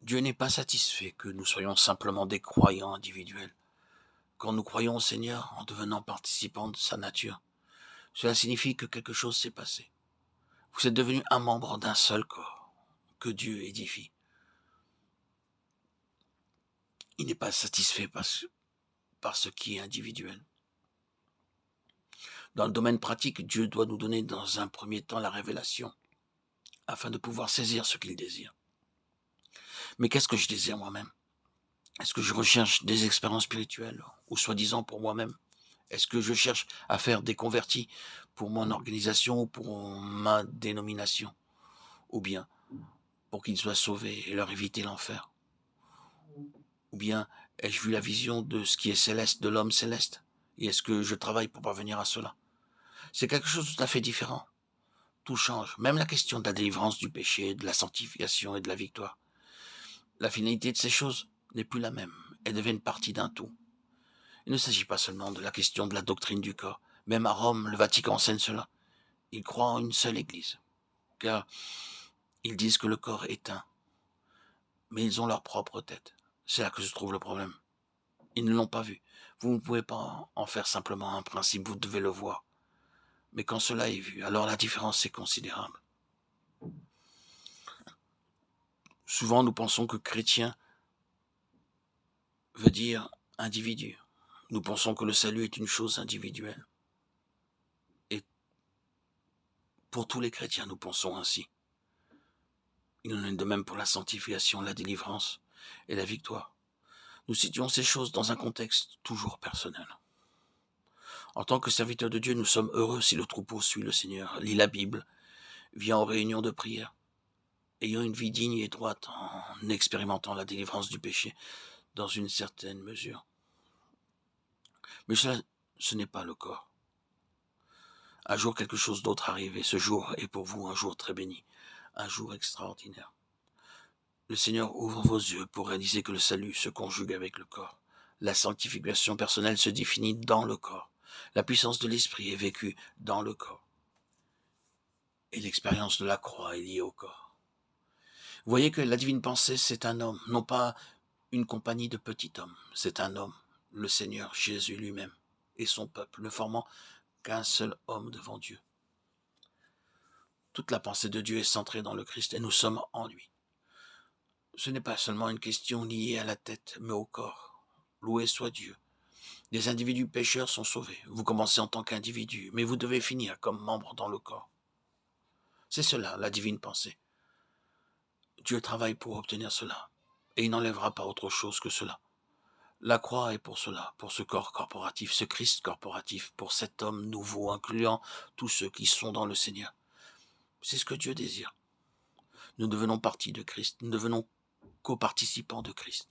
Dieu n'est pas satisfait que nous soyons simplement des croyants individuels. Quand nous croyons au Seigneur en devenant participants de sa nature, cela signifie que quelque chose s'est passé. Vous êtes devenu un membre d'un seul corps que Dieu édifie. Il n'est pas satisfait par ce qui est individuel. Dans le domaine pratique, Dieu doit nous donner dans un premier temps la révélation afin de pouvoir saisir ce qu'il désire. Mais qu'est-ce que je désire moi-même? Est-ce que je recherche des expériences spirituelles ou soi-disant pour moi-même? Est-ce que je cherche à faire des convertis pour mon organisation ou pour ma dénomination? Ou bien pour qu'ils soient sauvés et leur éviter l'enfer? Ou bien ai-je vu la vision de ce qui est céleste, de l'homme céleste? Et est-ce que je travaille pour parvenir à cela? C'est quelque chose de tout à fait différent. Tout change, même la question de la délivrance du péché, de la sanctification et de la victoire. La finalité de ces choses n'est plus la même. Elles deviennent partie d'un tout. Il ne s'agit pas seulement de la question de la doctrine du corps. Même à Rome, le Vatican enseigne cela. Ils croient en une seule Église, car ils disent que le corps est un, mais ils ont leur propre tête. C'est là que se trouve le problème. Ils ne l'ont pas vu. Vous ne pouvez pas en faire simplement un principe, vous devez le voir. Mais quand cela est vu, alors la différence est considérable. Souvent, nous pensons que chrétien veut dire individu. Nous pensons que le salut est une chose individuelle. Et pour tous les chrétiens, nous pensons ainsi. Il en est de même pour la sanctification, la délivrance et la victoire. Nous situons ces choses dans un contexte toujours personnel. En tant que serviteurs de Dieu, nous sommes heureux si le troupeau suit le Seigneur, lit la Bible, vient aux réunions de prière, ayant une vie digne et droite en expérimentant la délivrance du péché dans une certaine mesure. Mais cela, ce n'est pas le corps. Un jour, quelque chose d'autre arrive et ce jour est pour vous un jour très béni, un jour extraordinaire. Le Seigneur ouvre vos yeux pour réaliser que le salut se conjugue avec le corps. La sanctification personnelle se définit dans le corps. La puissance de l'esprit est vécue dans le corps. Et l'expérience de la croix est liée au corps. Vous voyez que la divine pensée, c'est un homme, non pas une compagnie de petits hommes. C'est un homme, le Seigneur Jésus lui-même, et son peuple, ne formant qu'un seul homme devant Dieu. Toute la pensée de Dieu est centrée dans le Christ et nous sommes en lui. Ce n'est pas seulement une question liée à la tête, mais au corps. Loué soit Dieu. Des individus pécheurs sont sauvés. Vous commencez en tant qu'individu, mais vous devez finir comme membre dans le corps. C'est cela, la divine pensée. Dieu travaille pour obtenir cela, et il n'enlèvera pas autre chose que cela. La croix est pour cela, pour ce corps corporatif, ce Christ corporatif, pour cet homme nouveau, incluant tous ceux qui sont dans le Seigneur. C'est ce que Dieu désire. Nous devenons partie de Christ, nous devenons coparticipants de Christ.